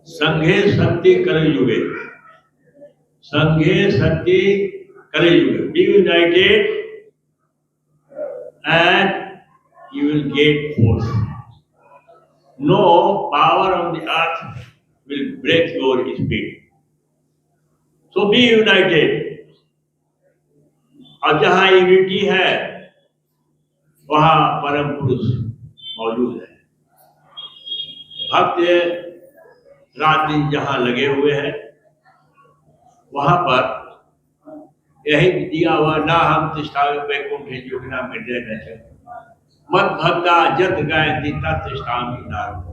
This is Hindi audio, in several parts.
संघे शक्ति कलयुगे, संघे शक्ति कलयुगे. Be united and you will get force. No power on the earth will break your spirit. So be united. और जहाँ यूनिटी है वहाँ परम पुरुष मौजूद है. भक्त रात दिन जहाँ लगे हुए हैं वहाँ पर यही दिया हुआ ना हम तिष्ठावे वैकुंठ योगिना मिटे रहते मत भक्ता जत गायती तत्ष्ठामि नारद.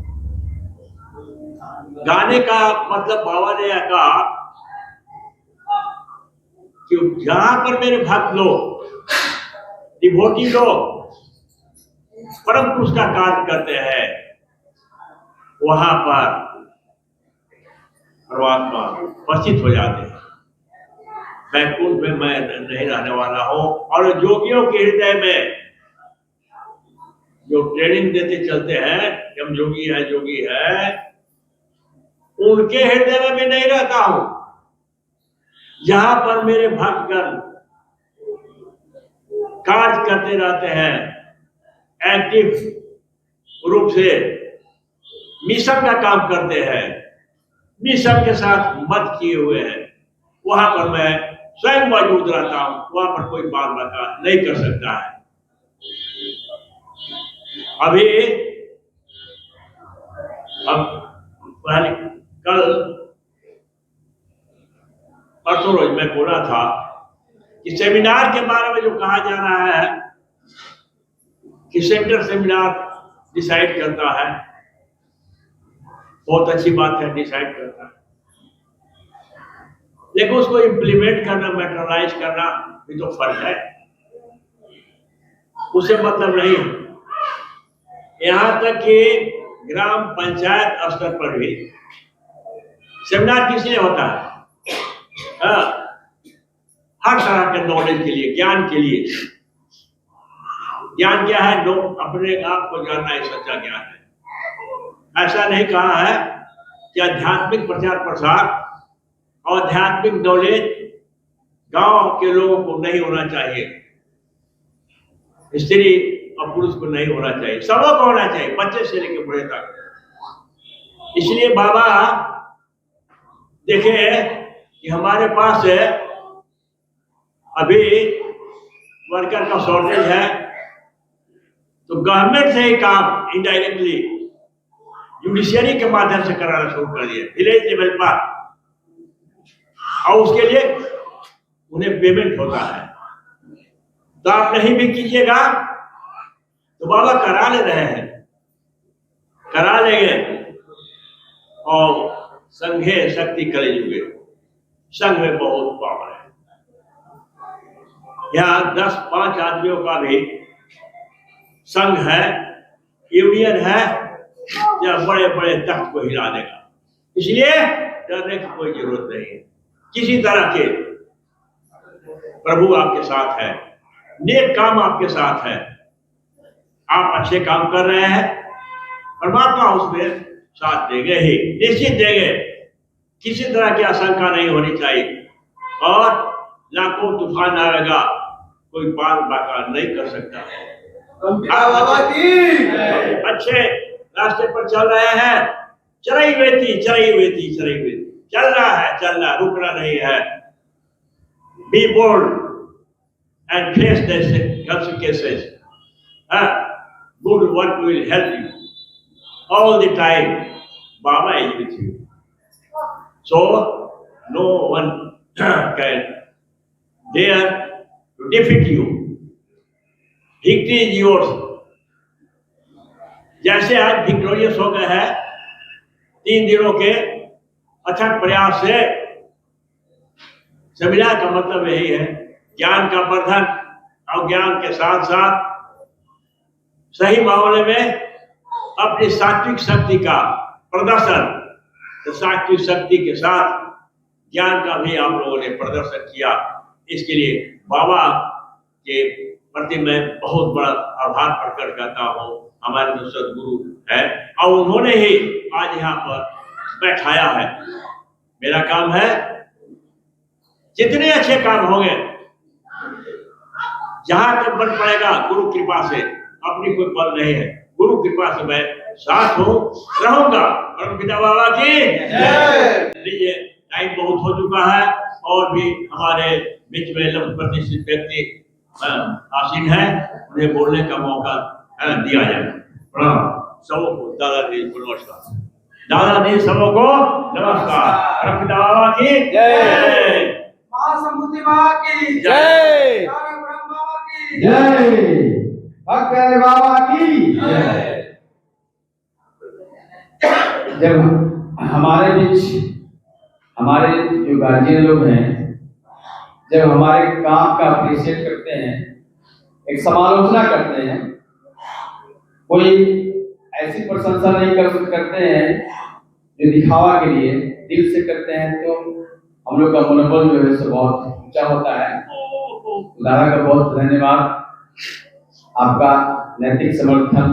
गाने का मतलब बाबा ने कहा कि जहां पर मेरे भक्त लोग डिवोटी लोग परम पुरुष का कार्य करते हैं वहां पर परमात्मा उपस्थित हो जाते हैं. वैकुंठ में मैं नहीं रहने वाला हूं. और योगियों के हृदय में जो ट्रेनिंग देते चलते हैं कि हम योगी है उनके हृदय में मैं नहीं रहता हूं. जहां पर मेरे भक्तगण कार्य करते रहते हैं एक्टिव रूप से मिशन का काम करते हैं, मिशन के साथ मत किए हुए हैं, वहां पर मैं स्वयं मौजूद रहता हूं. वहां पर कोई बात बता नहीं कर सकता है. अभी अब पहले कल परसों रोज मैं बोला था कि सेमिनार के बारे में जो कहा जा रहा है कि सेंटर सेमिनार डिसाइड करता है. बहुत अच्छी बात है, डिसाइड करता है, लेकिन उसको इम्प्लीमेंट करना, मैटरलाइज करना भी तो फर्क है. उसे मतलब नहीं. यहाँ तक कि ग्राम पंचायत स्तर पर भी सेमिनार किस लिए होता है? हर तरह के नॉलेज के लिए, ज्ञान के लिए. ज्ञान क्या है? लोग अपने आप को जानना ही सच्चा ज्ञान है. ऐसा नहीं कहा है कि आध्यात्मिक प्रचार प्रसार और आध्यात्मिक नॉलेज गांव के लोगों को नहीं होना चाहिए, स्त्री और पुरुष को नहीं होना चाहिए, सबों को होना चाहिए, बच्चे से लेकर बड़े तक. इसलिए बाबा देखे कि हमारे पास अभी वर्कर का शॉर्टेज है, तो गवर्नमेंट से ही काम इनडायरेक्टली जुडिशियरी के माध्यम से कराना शुरू कर दिया विलेज लेवल पर. और उसके लिए उन्हें पेमेंट होता है. तो आप नहीं भी कीजिएगा तो बाबा करा ले रहे हैं, करा लेंगे. और संघे शक्ति कलयुगे, संघ में बहुत पावर है. यहाँ 10-5 आदमियों का भी संघ है, यूनियन है, या बड़े बड़े तख्त को हिला देगा. इसलिए डरने की कोई जरूरत नहीं है. किसी तरह के प्रभु आपके साथ है, नेक काम आपके साथ है, आप अच्छे काम कर रहे हैं, परमात्मा उसमें साथ देंगे ही, निश्चित देंगे. किसी तरह की आशंका नहीं होनी चाहिए. और लाखों तूफान आएगा, कोई पार बाका नहीं कर सकता. बाबा की अच्छे रास्ते पर चल रहे हैं. चरई वेती चल रहा, रुकना नहीं है. Be bold and face the consequences. Good work will help you all the time. Baba is with you. So no one can dare to defeat you. Victory is yours. जैसे आज विक्टोरियस हो गए हैं 3 दिनों के अथक प्रयास से. सेमिनार का मतलब यही है, ज्ञान का वर्धन और ज्ञान के साथ साथ सही मामले में अपनी सात्विक शक्ति का प्रदर्शन. तो सात्विक शक्ति के साथ ज्ञान का भी आप लोगों ने प्रदर्शन किया. इसके लिए बाबा के प्रति मैं बहुत बड़ा आभार प्रकट करता हूँ. हमारे जो सदगुरु है और उन्होंने ही आज यहाँ पर बैठाया है। मेरा काम है, जितने अच्छे काम होंगे, जहां तक बन पड़ेगा गुरु कृपा से, अपनी कोई बल नहीं है, गुरु कृपा से मैं साथ हूँ, रहूंगा। और पिता बाबा की लीजिए, टाइम बहुत हो चुका है और भी हमारे बीच में लंब प्रतिष्ठित व्यक्ति आसीन है, उन्हें बोलने का मौका दिया जाए। प्रणाम सबको, दादाजी को नमस्कार, दादाजी सबको नमस्कार। पिता बाबा की जय, महासमुद्री बाबा की जय, ब्रह्म बाबा की जय, भक्त प्यारे बाबा की जय। जब हमारे बीच हमारे जो गार्जियन लोग हैं, जब हमारे काम का अप्रिशिएट करते हैं, एक समालोचना करते हैं, कोई ऐसी प्रशंसा नहीं करते हैं जो दिखावा के लिए दिल से करते हैं, तो हम लोग का मनोबल जो है सो बहुत ऊंचा होता है। दादा का बहुत धन्यवाद, आपका नैतिक समर्थन,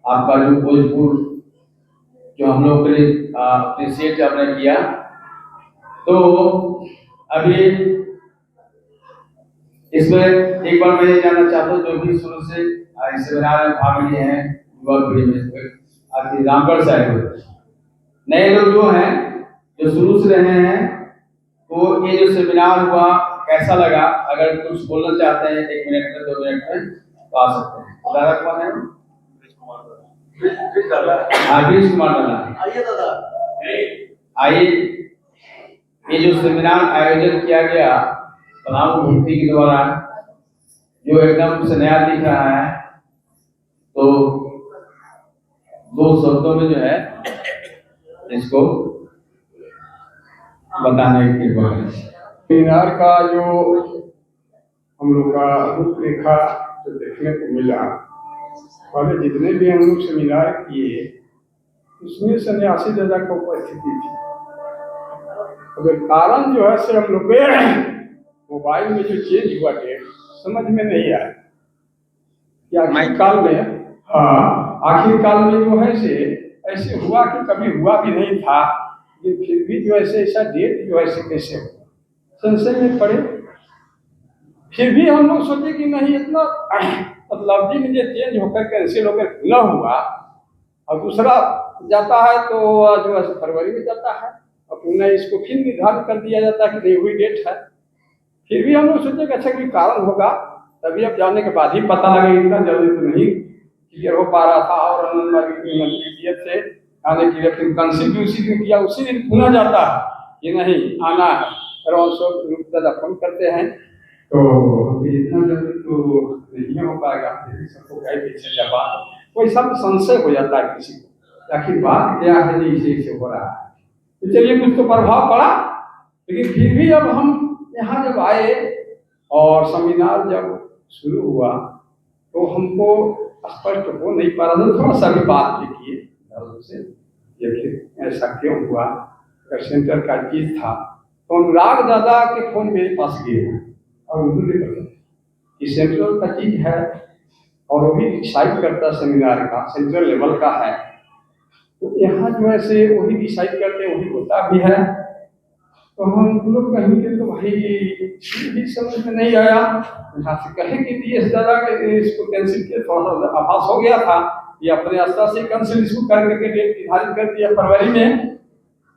आपका जो भोजपुर जो हम लोग के लिए अप्रिशिएट आपने किया। तो अभी इसमें एक बार मैं ये जानना चाहता हूँ, जो भी शुरू से इस सेमिनार में भाग लिए हैं, युवा पीढ़ी में आपकी रामगढ़ साहब, नए लोग जो हैं, जो शुरू से रहे हैं, तो ये जो सेमिनार हुआ कैसा लगा? अगर कुछ बोलना चाहते हैं 1 मिनट में 2 मिनट में तो आ सकते हैं। दादा कौन है? आशीष कुमार दादा। आइए दादा, आइए, ये जो सेमिनार आयोजन किया गया प्रणाम मूर्ति के द्वारा, जो एकदम से नया दिख रहा है, तो 2 शब्दों में जो है इसको बताने की सेमिनार का जो हम लोग का रूपरेखा जो देखने को मिला, पहले जितने भी हम लोग सेमिनार किए उसमें सन्यासी दादा की उपस्थिति थी। अगर कारण जो है से हम लोग मोबाइल में जो चेंज हुआ डेट समझ में नहीं आया कि आखिर काल में, आखिर काल में जो है से ऐसे हुआ कि कभी हुआ भी नहीं था, लेकिन फिर भी जो ऐसा डेट जो है कैसे हुआ, संशय में पड़े। फिर भी हम लोग सोचे कि नहीं, इतना मतलब दिन जो चेंज होकर कैंसिल होकर खुला हुआ और दूसरा जाता है तो जो है फरवरी में जाता है, और पुनः इसको फिर निर्धारित कर दिया जाता है कि नहीं हुई डेट है। फिर भी हम लोग सोचे कि अच्छा कोई कारण होगा, तभी अब जाने के बाद ही पता लगे, इतना जल्दी तो नहीं क्लियर हो पा रहा था। और आनंद से आने के लिए फिर कैंसिल भी उसी दिन किया, उसी दिन पुनः जाता है कि नहीं आना है, और दादा फोन करते हैं तो इतना जल्दी तो नहीं हो पाएगा, सबको कह पीछे जवाब कोई सब संशय हो जाता है किसी को, आखिर बात क्या है नहीं इसे हो रहा है। तो चलिए कुछ तो प्रभाव पड़ा, लेकिन फिर भी अब हम यहाँ जब आए और सेमिनार जब शुरू हुआ तो हमको स्पष्ट हो नहीं पा रहा था, थोड़ा सा भी बात लिखिए से ये ऐसा क्यों हुआ। अगर सेंटर का चीज था तो अनुराग दादा के फोन मेरे पास गए और उन्होंने कहा कि सेंट्रल का चीज है और वो भी डिसाइड करता सेमिनार का, सेंट्रल लेवल का है, तो यहाँ जो है से वही डिसाइड करते, वही होता भी है। तो हम लोग कहेंगे तो भाई भी समझ में नहीं आया, यहाँ से कहे कि डीएस दादा के इसको कैंसिल किया, थोड़ा सा आभास हो गया था, ये अपने रास्ता से कैंसिल इसको करके डेट निर्धारित कर दिया फरवरी में।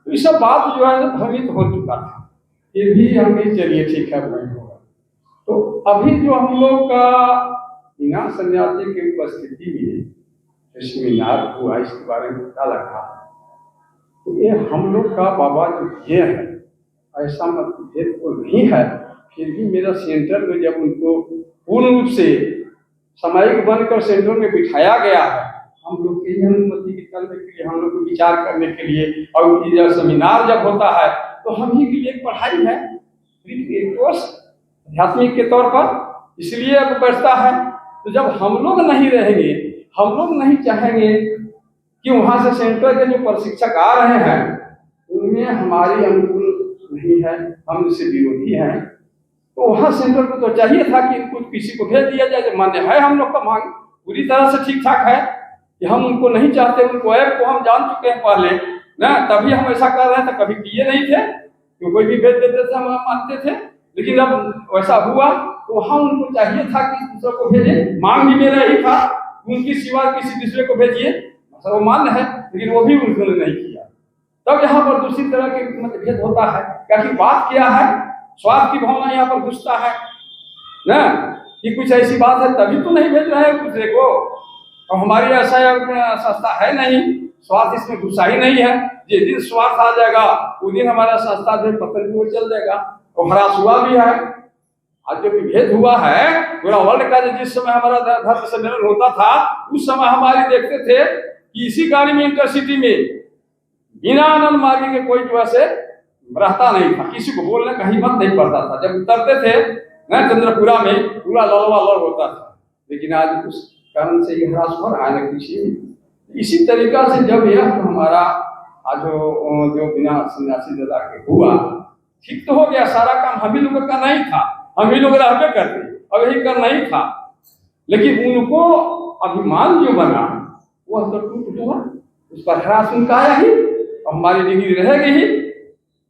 तो ये सब बात जो है भ्रमित हो चुका था, ये भी हम चलिए ठीक है नहीं होगा। तो अभी जो हम लोग का बिना सन्यासी की उपस्थिति में सेमिनार हुआ, इसके बारे में पता लगा, तो ये हम लोग का बाबा जो ये है ऐसा मतभेद तो नहीं है। फिर भी मेरा सेंटर में जब उनको पूर्ण रूप से सामयिक बनकर सेंटर में बिठाया गया है, हम लोग की अनुमति करने के लिए, हम लोग को विचार करने के लिए, और ये सेमिनार जब होता है तो हम ही के लिए पढ़ाई है, एक कोर्स आध्यात्मिक के तौर पर, इसलिए अब बढ़ता है। तो जब हम लोग नहीं रहेंगे, हम लोग नहीं चाहेंगे कि वहाँ से सेंटर के जो प्रशिक्षक आ रहे हैं उनमें हमारी अनुकूल नहीं है, हम इससे विरोधी हैं, तो वहाँ सेंटर को तो चाहिए था कि इनको किसी को भेज दिया जाए। मान्य है हम लोग का मांग पूरी तरह से ठीक ठाक है कि हम उनको नहीं चाहते, उनको ऐप को हम जान चुके हैं पहले, ना, तभी हम ऐसा कर रहे थे, कभी किए नहीं थे। तो कोई भी भेज देते थे, हम मानते थे। लेकिन अब वैसा हुआ तो वहां उनको चाहिए था कि दूसरे को भेजे। मांग भी मेरा ही था, उनकी सिवा किसी दूसरे को भेजिए, वो मान्य है, लेकिन वो भी उन्होंने नहीं किया। तब यहाँ पर दूसरी तरह के मतभेद होता है। क्या कि बात क्या है, स्वार्थ की भावना यहाँ पर घुसता है ना, कि कुछ ऐसी बात है तभी तो नहीं भेज रहे हैं दूसरे को। और हमारी ऐसा संस्था है नहीं, स्वार्थ इसमें घुसा ही नहीं है। जिस दिन स्वार्थ आ जाएगा उस दिन हमारा संस्था जो पतन की ओर चल जाएगा। और हरास हुआ भी है। आज जो विभेद हुआ है पूरा वर्ल्ड का, जिस समय हमारा धर्म सम्मेलन होता था उस समय हमारी देखते थे कि इसी गाड़ी में इंटरसिटी में बिना आनंद मार्गी के कोई जो है रहता नहीं था, किसी को बोलने का हिम्मत नहीं पड़ता था। जब उतरते थे ना चंद्रपुरा में, पूरा लड़वा लड़ होता था। लेकिन आज उस कारण से ये ह्रास हो रहा है किसी। इसी तरीका से जब यह हमारा आज जो बिना सन्यासी दादा के हुआ, ठीक तो हो गया, सारा काम हम ही लोगों का नहीं था, हम ही लोग रहते करते, अब यही करना ही था। लेकिन उनको अभिमान जो बना वह तो टूट हुआ, उस पर ह्रास उनका आया ही, और हमारी डिग्री रहेगी ही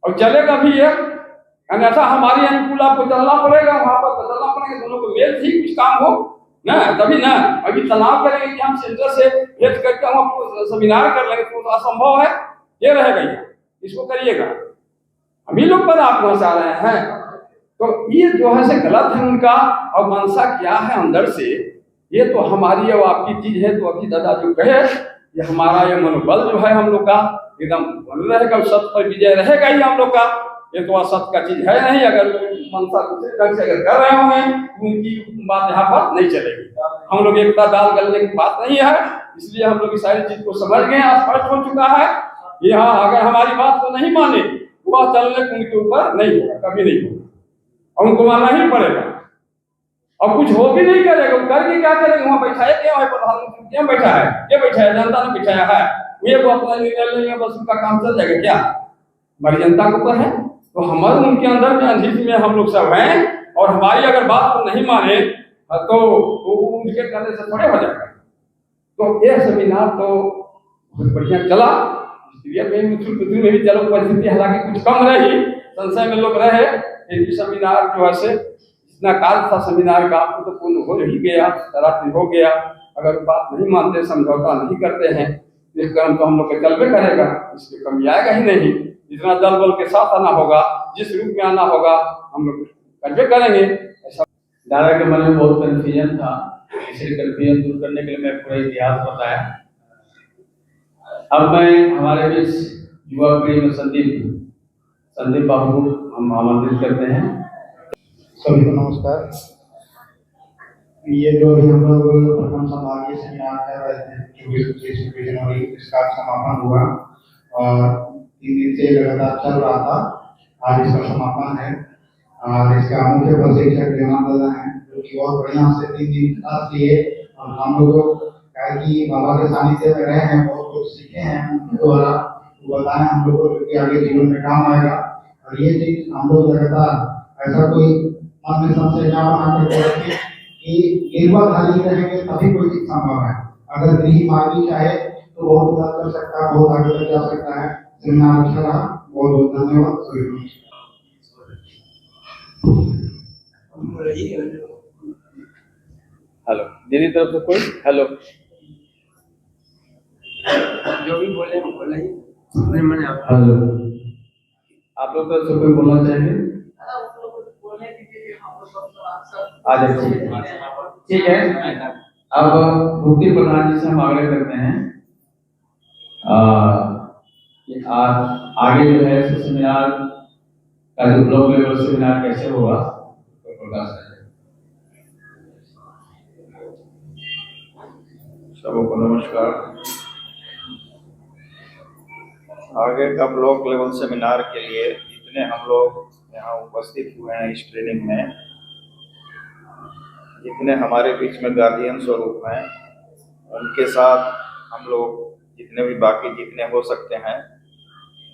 और चलेगा भी है। अन्यथा हमारी अनुकूल आपको चलना पड़ेगा, वहां पर बदलना पड़ेगा, दोनों को मेल थी कुछ काम हो ना, तभी ना। अभी तनाव करेंगे कि हम सेंटर से भेज करके हम सेमिनार कर लेंगे तो असंभव है, ये रहेगा ही। इसको करिएगा, हम ही लोग पर आप पहुंचा रहे हैं। तो ये जो है से गलत है उनका। और मनसा क्या है अंदर से, ये तो हमारी और आपकी चीज है। तो अभी दादा जो कहे, ये हमारा ये मनोबल जो है हम लोग का एकदम बन रहेगा, सत्य पर विजय रहेगा ही हम लोग का। ये तो असत्य का चीज है नहीं। अगर मनसा दूसरे ढंग से अगर कर रहे होंगे उनकी बात यहाँ पर नहीं चलेगी। हम लोग एकता दाल गलने की बात नहीं है, इसलिए हम लोग इस सारी चीज को समझ गए, स्पष्ट हो चुका है। यहाँ अगर हमारी बात को नहीं माने वह चलने उनके ऊपर नहीं होगा, कभी नहीं होगा, और उनको मानना ही पड़ेगा। और कुछ हो भी नहीं करेगा, करके क्या करेंगे, वहां बैठाए क्या है, प्रधानमंत्री क्यों बैठा है, क्या बैठा है, जनता ने बैठाया है, वे वो अपना निर्णय लेंगे, बस उनका काम चल जाएगा क्या, हमारी जनता के ऊपर है। तो हमारे उनके अंदर में अंधित में हम लोग सब हैं, और हमारी अगर बात को नहीं माने तो उनके कहने से थोड़े हो जाएगा। तो ये सेमिनार तो बहुत बढ़िया चला, में भी चलो, परिस्थिति हालांकि कुछ कम रही, संशय में लोग रहे, लेकिन सेमिनार जो है से इतना काल था सेमिनार का, तो पूर्ण हो ही गया, रात्रि हो गया। अगर बात नहीं मानते, समझौता नहीं करते हैं, इस क्रम तो हम लोग के चलबे करेगा, इसमें कमी आएगा ही नहीं। जितना दल बल के साथ आना होगा, जिस रूप में आना होगा, हम लोग करबे करेंगे। ऐसा दादा के मन में बहुत कंफ्यूजन था, इसे कंफ्यूजन दूर करने के लिए मैं पूरा इतिहास बताया। अब मैं हमारे बीच युवा पीढ़ी में संदीप बाबू को हम आमंत्रित करते हैं। सभी को नमस्कार। ये जो अभी हम लोग प्रथम संभागीय सेमिनार कर रहे थे 24-25 जनवरी, इसका समापन हुआ और 3 दिन से लगातार चल रहा था। आज इसका समापन है और इसका मुख्य प्रशिक्षक देवान दादा हैं, जो कि बहुत बढ़िया से 3 दिन क्लास लिए। और हम लोग कि बाबा के सानिध्य में रहे हैं, बहुत कुछ सीखे हैं उनके द्वारा, बताएं हम लोग को कि आगे जीवन में काम आएगा। और ये चीज हम लोग लगातार ऐसा कोई मन में संशय ना बना कर रखें कि निर्बलधारी रहेंगे तभी कोई चीज संभव है। अगर गृह मार्गी चाहे तो बहुत मदद कर सकता है, बहुत आगे तक जा सकता है। सेमिनार अच्छा रहा, बहुत बहुत धन्यवाद सभी। हेलो, मेरी तरफ से कोई हेलो, जो भी बोले बोला ही हेलो, आप लोग तरफ से कोई बोलना चाहेंगे? आ जाइए, ठीक है। अब मुक्ति प्रधान जी से हम आग्रह करते हैं कि आगे जो है सेमिनार का जो ब्लॉक लेवल सेमिनार कैसे होगा तो प्रकाश करें। सबको नमस्कार। आगे का ब्लॉक लेवल सेमिनार के लिए जितने हम लोग यहाँ उपस्थित हुए हैं इस ट्रेनिंग में, जितने हमारे बीच में गार्जियन स्वरूप हैं, उनके साथ हम लोग जितने भी बाकी जितने हो सकते हैं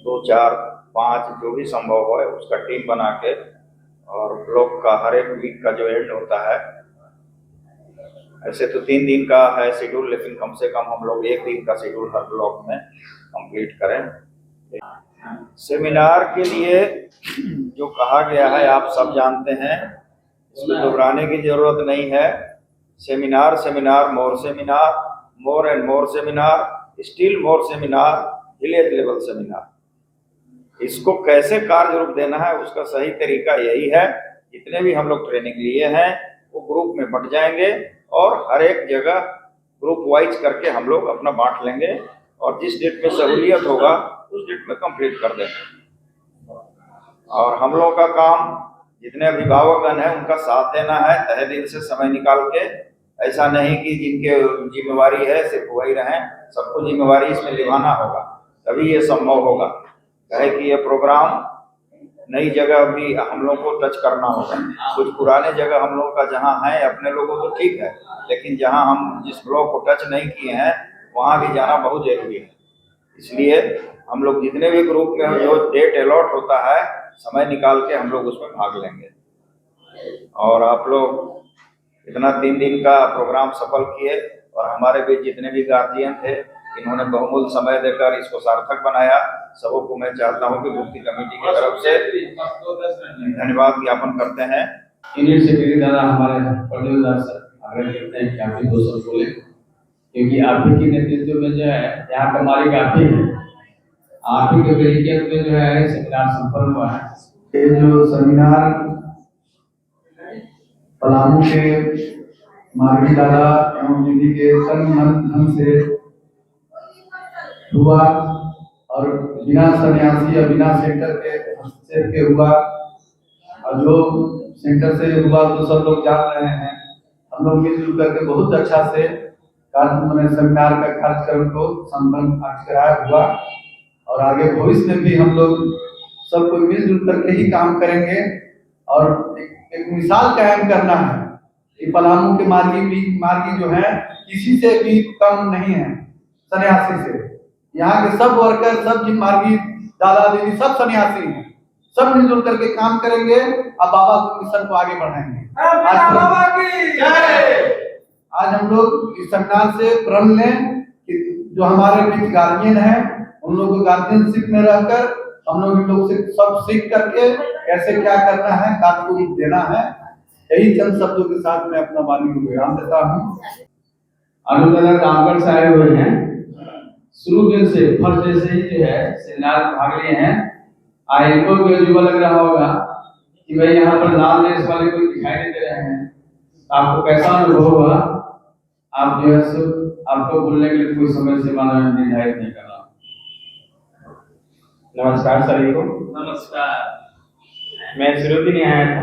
2, 4, 5 जो भी संभव हो उसका टीम बना के, और ब्लॉक का हर एक वीक का जो एंड होता है, ऐसे तो 3 दिन का है शेड्यूल, लेकिन कम से कम हम लोग 1 दिन का शेड्यूल हर ब्लॉक में कंप्लीट करें। सेमिनार के लिए जो कहा गया है आप सब जानते हैं, इसमें दोहराने की जरूरत नहीं है। Seminar, seminar, more and more seminar, still more seminar, village level seminar. इसको कैसे कार्य रूप देना है उसका सही तरीका यही है, जितने भी हम लोग ट्रेनिंग लिए हैं वो ग्रुप में बट जाएंगे और हर एक जगह ग्रुप वाइज करके हम लोग अपना बांट लेंगे और जिस डेट में सहूलियत होगा उस डेट में कंप्लीट कर देंगे। और हम लोग का काम जितने अभिभावकगण हैं उनका साथ देना है तहे दिल से समय निकाल के। ऐसा नहीं कि जिनके जिम्मेवारी है सिर्फ वही रहें, सबको जिम्मेवारी इसमें निभाना होगा, तभी ये संभव होगा। कहे कि ये प्रोग्राम नई जगह भी हम लोग को टच करना होगा। कुछ पुराने जगह हम लोग का जहाँ है अपने लोगों को ठीक है, लेकिन जहाँ हम जिस ब्लॉक को टच नहीं किए हैं वहाँ भी जाना बहुत जरूरी है। इसलिए हम लोग जितने भी ग्रुप में जो डेट अलॉट होता है समय निकाल के हम लोग उसमें भाग लेंगे। और आप लोग इतना 3 दिन का प्रोग्राम सफल किए और हमारे बीच जितने भी गार्जियन थे इन्होंने बहुमूल्य समय देकर इसको सार्थक बनाया, सबों को मैं चाहता हूं कि मुक्ति कमेटी की तरफ से धन्यवाद ज्ञापन करते हैं। यूनिट सेक्रेटरी दादा हमारे प्रदेश सर आग्रह करते हैं कि आप ही 2 शब्द बोले, क्योंकि आप ही के नेतृत्व में जो है यहाँ का मालिक आप ही है, आप ही के तरीके में जो है सेमिनार संपन्न हुआ है। ये जो सेमिनार पलामू के मार्गी दादा एवं दीदी के तन मन धन से हुआ और बिना सन्यासी या बिना सेंटर के हस्तक्षेप के हुआ, और जो सेंटर से हुआ तो सब लोग जान रहे हैं। हम लोग मिलजुल करके बहुत अच्छा से सेमिनार का कार्यक्रम को संपन्न कराया हुआ और आगे भविष्य में भी हम लोग सबको मिलजुल करके ही काम करेंगे और एक मिसाल कायम करना है कि पलामू के मार्गी जो है किसी से भी कम नहीं है, सन्यासी से। यहाँ के सब वर्कर, सब मार्गी दादा दीदी सब सन्यासी हैं, सब मिलजुल करके काम करेंगे और बाबा के मिशन को आगे बढ़ाएंगे। आज हम लोग इस सेमिनार से प्रण लें कि जो हमारे बीच गार्जियन है उन लोगों को गार्जियनशिप में रहकर हम लोग इन लोग से सब सीख करके कैसे क्या करना है, कार्य को रूप देना है। यही चंद शब्दों के साथ मैं अपना वाणी को विराम देता हूँ। अनुदान रामगढ़ से आए हुए हैं, शुरू दिन से फर्स्ट डे से ही जो है सेमिनार में भाग लिए हैं। इनको भी अजूबा लग रहा होगा कि भाई यहाँ पर लाल ड्रेस वाले कोई दिखाई नहीं दे रहे हैं, आपको कैसा अनुभव हुआ? आप जो है आपको बोलने के लिए कोई समय सीमा निर्धारित नहीं कर रहा। नमस्कार सभी को। नमस्कार। मैं शुरू भी नहीं आया था,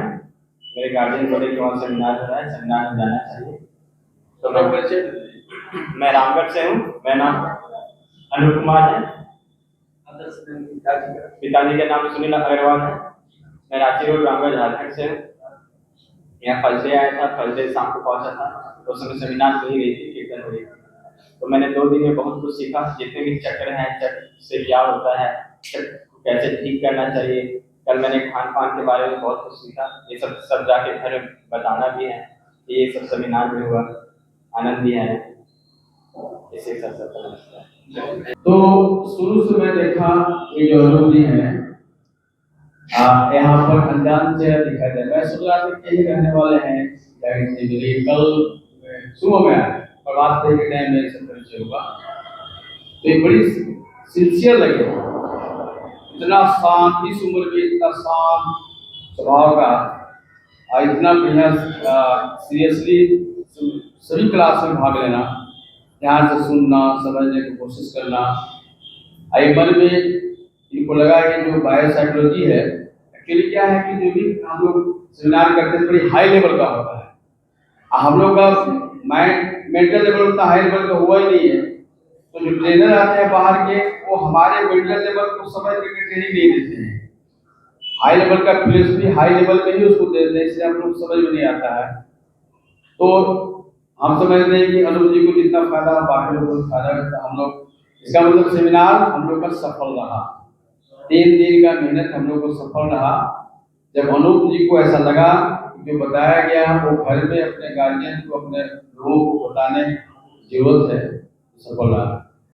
मेरे गार्जियन बोले कि वहाँ सेमिनार हो रहा है, सेमिनार में जाना चाहिए। तो मैं रामगढ़ से हूँ, मेरा नाम अनिल कुमार है, पिताजी का नाम सुनील अग्रवाल है। मैं रांची रोड रामगढ़ झारखंड से हूँ। यहाँ फर्स्ट डे आया था, फर्स्ट डे शाम को पहुँचा था, तो उस समय सेमिनार हो ही रही थी, कीर्तन हो रही थी। तो मैंने 2 दिन में बहुत कुछ सीखा, जितने भी चक्र हैं, चक्र से क्या होता है, कैसे ठीक करना चाहिए। कल मैंने खान पान के बारे में बहुत कुछ सीखा, ये सब जाके घर बताना भी है। ये सब सेमिनार में हुआ, आनंद भी है। इसे सब तो शुरू से मैं देखा ये जो अनुभव है यहाँ पर अनजान चेहरा दिखाई दे। मैं सोच रहा था कि ये रहने वाले हैं, कल सुबह में आए और रात के टाइम में सब परिचय हुआ, तो ये बड़ी सिंसियर लगे, इतना शांत, इस उम्र में इतना शांत स्वभाव का और इतना बढ़िया सीरियसली सभी क्लास में भाग लेना, ध्यान से सुनना, समझने की कोशिश करना। आई मन में इनको लगा कि जो बायोसाइकोलॉजी है एक्चुअली क्या है कि जो भी हम लोग सेमिनार करते हैं बड़ी हाई लेवल का होता है। हम लोग का माइंड मेंटल लेवल उतना हाई लेवल का हुआ ही नहीं है, तो जो ट्रेनर आते हैं बाहर के वो हमारे मेंटल लेवल को समझ करके ट्रेनिंग नहीं देते हैं। हाई लेवल का फिलोसफी हाई लेवल में ही उसको देते हैं, इसलिए हम लोग समझ में नहीं आता है। तो हम समझते हैं कि अनुभव जी को जितना फायदा बाकी लोगों को फायदा है, हम लोग इसका मतलब सेमिनार हम लोग का सफल रहा। 3 दिन का मेहनत हम लोग को सफल रहा। जब अनूप जी को ऐसा लगा जो बताया गया वो घर में अपने गार्जियन को, अपने लोगों को बताने की जरूरत है, सफल रहा।